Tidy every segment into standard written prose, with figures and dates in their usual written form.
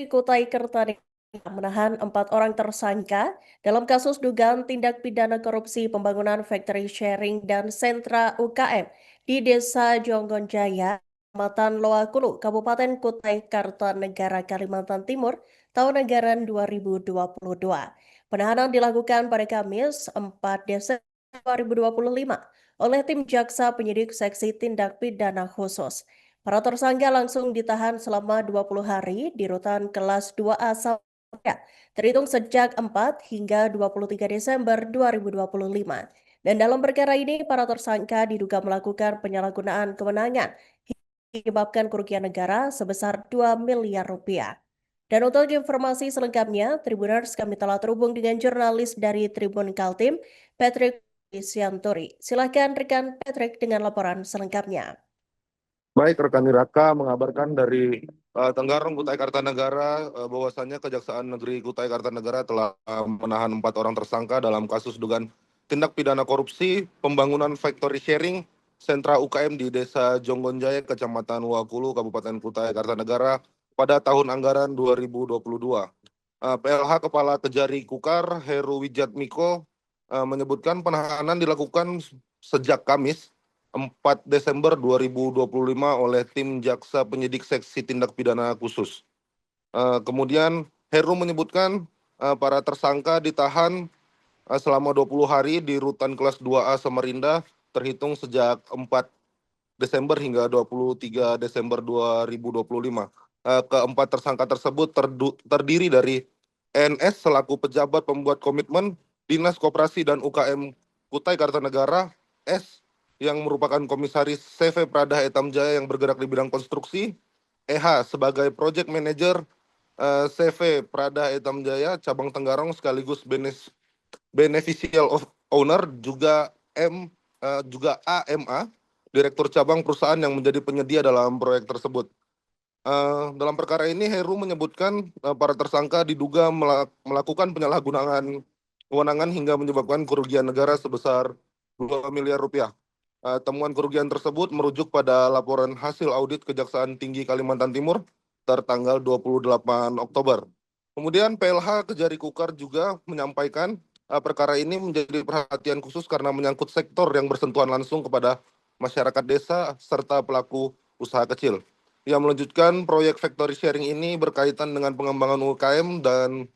Kutai Kartanegara menahan 4 orang tersangka dalam kasus dugaan tindak pidana korupsi pembangunan factory sharing dan sentra UKM di Desa Jonggonjaya, Kecamatan Loakulu, Kabupaten Kutai Kartanegara, Kalimantan Timur, tahun anggaran 2022. Penahanan dilakukan pada Kamis 4 Desember 2025 oleh tim jaksa penyidik seksi tindak pidana khusus. Para tersangka langsung ditahan selama 20 hari di rutan kelas 2A Samara, terhitung sejak 4 hingga 23 Desember 2025. Dan dalam perkara ini, para tersangka diduga melakukan penyalahgunaan kewenangan hingga menyebabkan kerugian negara sebesar 2 miliar rupiah. Dan untuk informasi selengkapnya, Tribuners, kami telah terhubung dengan jurnalis dari Tribun Kaltim, Patrick Sianturi. Silakan rekan Patrick dengan laporan selengkapnya. Baik, rekan Iraka mengabarkan dari Tenggarong, Kutai Kartanegara, bahwasannya Kejaksaan Negeri Kutai Kartanegara telah menahan 4 orang tersangka dalam kasus dugaan tindak pidana korupsi pembangunan factory sharing sentra UKM di Desa Jonggonjaya, Kecamatan Wakulu, Kabupaten Kutai Kartanegara pada tahun anggaran 2022. PLH Kepala Kejari Kukar, Heru Wijatmiko, menyebutkan penahanan dilakukan sejak Kamis 4 Desember 2025 oleh tim jaksa penyidik seksi tindak pidana khusus. Kemudian Heru menyebutkan para tersangka ditahan selama 20 hari di rutan kelas 2A Samarinda terhitung sejak 4 Desember hingga 23 Desember 2025. Keempat tersangka tersebut terdiri dari NS selaku pejabat pembuat komitmen Dinas Koperasi dan UKM Kutai Kartanegara, S yang merupakan komisaris CV Prada Etam Jaya yang bergerak di bidang konstruksi, EH sebagai project manager CV Prada Etam Jaya cabang Tenggarong sekaligus beneficial owner, juga juga AMA direktur cabang perusahaan yang menjadi penyedia dalam proyek tersebut. Dalam perkara ini Heru menyebutkan para tersangka diduga melakukan penyalahgunaan kewenangan hingga menyebabkan kerugian negara sebesar 2 miliar rupiah. Temuan kerugian tersebut merujuk pada laporan hasil audit Kejaksaan Tinggi Kalimantan Timur tertanggal 28 Oktober. Kemudian PLH Kejari Kukar juga menyampaikan perkara ini menjadi perhatian khusus karena menyangkut sektor yang bersentuhan langsung kepada masyarakat desa serta pelaku usaha kecil. Ia melanjutkan proyek factory sharing ini berkaitan dengan pengembangan UKM dan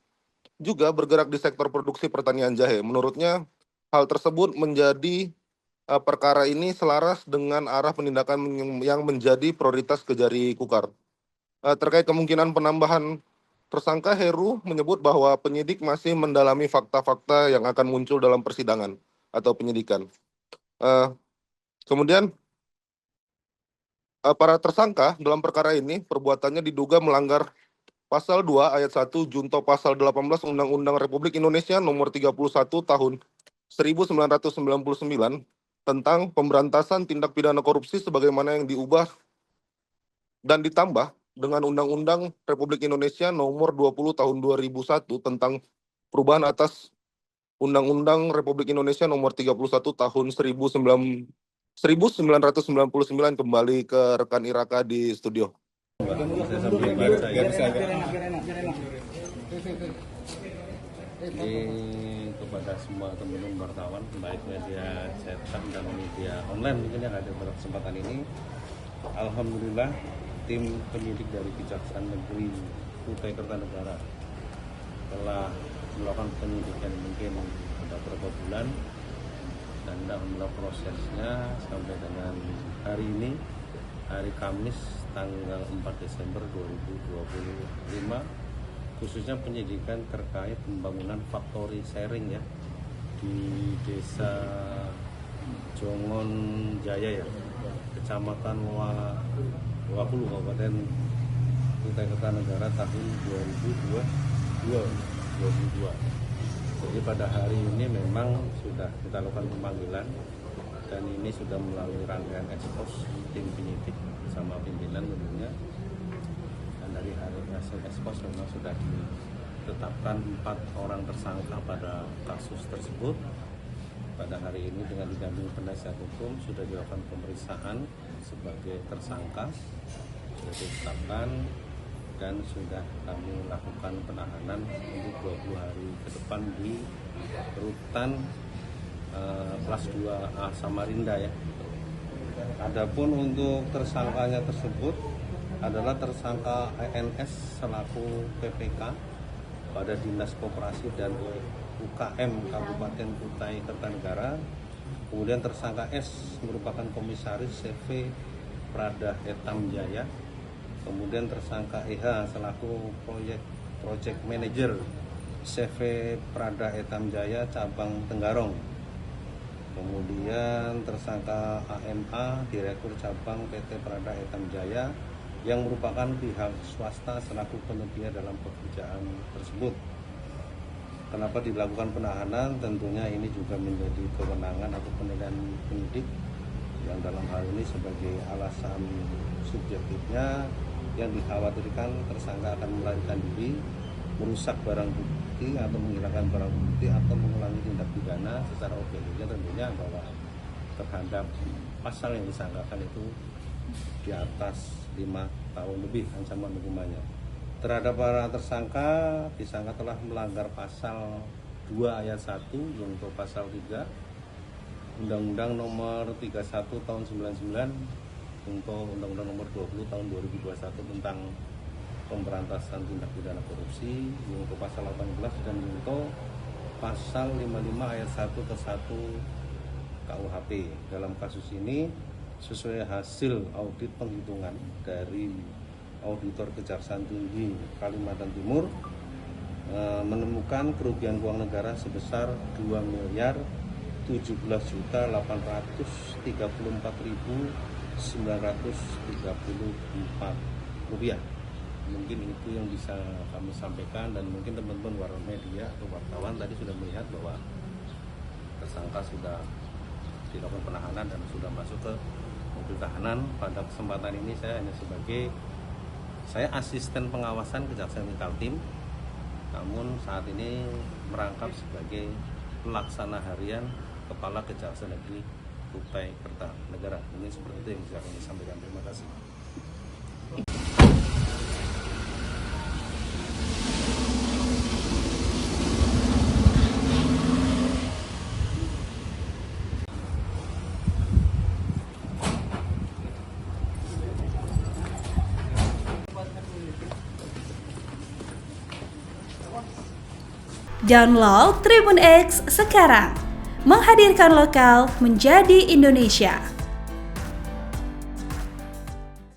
juga bergerak di sektor produksi pertanian jahe. Menurutnya, hal tersebut menjadi perkara ini selaras dengan arah penindakan yang menjadi prioritas Kejari Kukar. Terkait kemungkinan penambahan tersangka, Heru menyebut bahwa penyidik masih mendalami fakta-fakta yang akan muncul dalam persidangan atau penyidikan. Kemudian para tersangka dalam perkara ini perbuatannya diduga melanggar Pasal 2 Ayat 1 Junto Pasal 18 Undang-Undang Republik Indonesia Nomor 31 Tahun 1999 tentang pemberantasan tindak pidana korupsi sebagaimana yang diubah dan ditambah dengan Undang-Undang Republik Indonesia Nomor 20 Tahun 2001 tentang perubahan atas Undang-Undang Republik Indonesia Nomor 31 Tahun 1999. Kembali ke rekan Iraka di studio. Ini kepada semua teman-teman wartawan, baik media cetak dan media online mungkin yang ada pada kesempatan ini. Alhamdulillah, tim penyidik dari Kejaksaan Negeri Kutai Kartanegara telah melakukan penyidikan mungkin sudah beberapa bulan dan dalam prosesnya sampai dengan hari ini, hari Kamis tanggal 4 Desember 2025, khususnya penyidikan terkait pembangunan factory sharing ya di Desa Jongon Jaya ya, Kecamatan Wakulu, Kabupaten Kutai Kartanegara tahun 2022. Jadi pada hari ini memang sudah kita lakukan pemanggilan dan ini sudah melalui rangkaian ekspos tim penyidik bersama pimpinan tentunya. Dari hasil ekspos memang sudah ditetapkan 4 orang tersangka pada kasus tersebut. Pada hari ini dengan didampingi penasihat hukum sudah dilakukan pemeriksaan sebagai tersangka, sudah ditetapkan dan sudah kami lakukan penahanan untuk 20 hari ke depan di rutan kelas 2A Samarinda ya. Adapun untuk tersangkanya tersebut adalah tersangka ENS selaku PPK pada Dinas Koperasi dan UKM Kabupaten Kutai Kartanegara. Kemudian tersangka S merupakan komisaris CV Prada Etam Jaya. Kemudian tersangka EH selaku project manager CV Prada Etam Jaya cabang Tenggarong. Kemudian tersangka AMA direktur cabang PT Prada Etam Jaya yang merupakan pihak swasta selaku penyedia dalam pekerjaan tersebut. Kenapa dilakukan penahanan? Tentunya ini juga menjadi kewenangan atau penilaian penyidik yang dalam hal ini sebagai alasan subjektifnya yang dikhawatirkan tersangka akan melarikan diri, merusak barang bukti atau menghilangkan barang bukti atau mengulangi tindak pidana. Secara objektifnya tentunya bahwa terhadap pasal yang disangkakan itu di atas 5 tahun lebih ancaman hukumannya. Terhadap para tersangka disangka telah melanggar pasal 2 ayat 1 yaitu pasal 3 Undang-Undang nomor 31 tahun 99 untuk Undang-Undang nomor 20 tahun 2021 tentang pemberantasan tindak pidana korupsi, yaitu pasal 18 dan yaitu pasal 55 ayat 1 ke 1 KUHP. Dalam kasus ini sesuai hasil audit penghitungan dari auditor Kejaksaan Tinggi Kalimantan Timur menemukan kerugian keuangan negara sebesar 2.017.834.934 rupiah. Mungkin itu yang bisa kami sampaikan, dan mungkin teman-teman warga media atau wartawan tadi sudah melihat bahwa tersangka sudah dilakukan penahanan dan sudah masuk ke mobil tahanan. Pada kesempatan ini saya hanya sebagai asisten pengawasan Kejaksaan Tinggi Kaltim, namun saat ini merangkap sebagai pelaksana harian Kepala Kejaksaan Negeri Kutai Kartanegara. Ini seperti itu yang bisa kami sampaikan. Terima kasih. Download Tribun X sekarang, menghadirkan lokal menjadi Indonesia.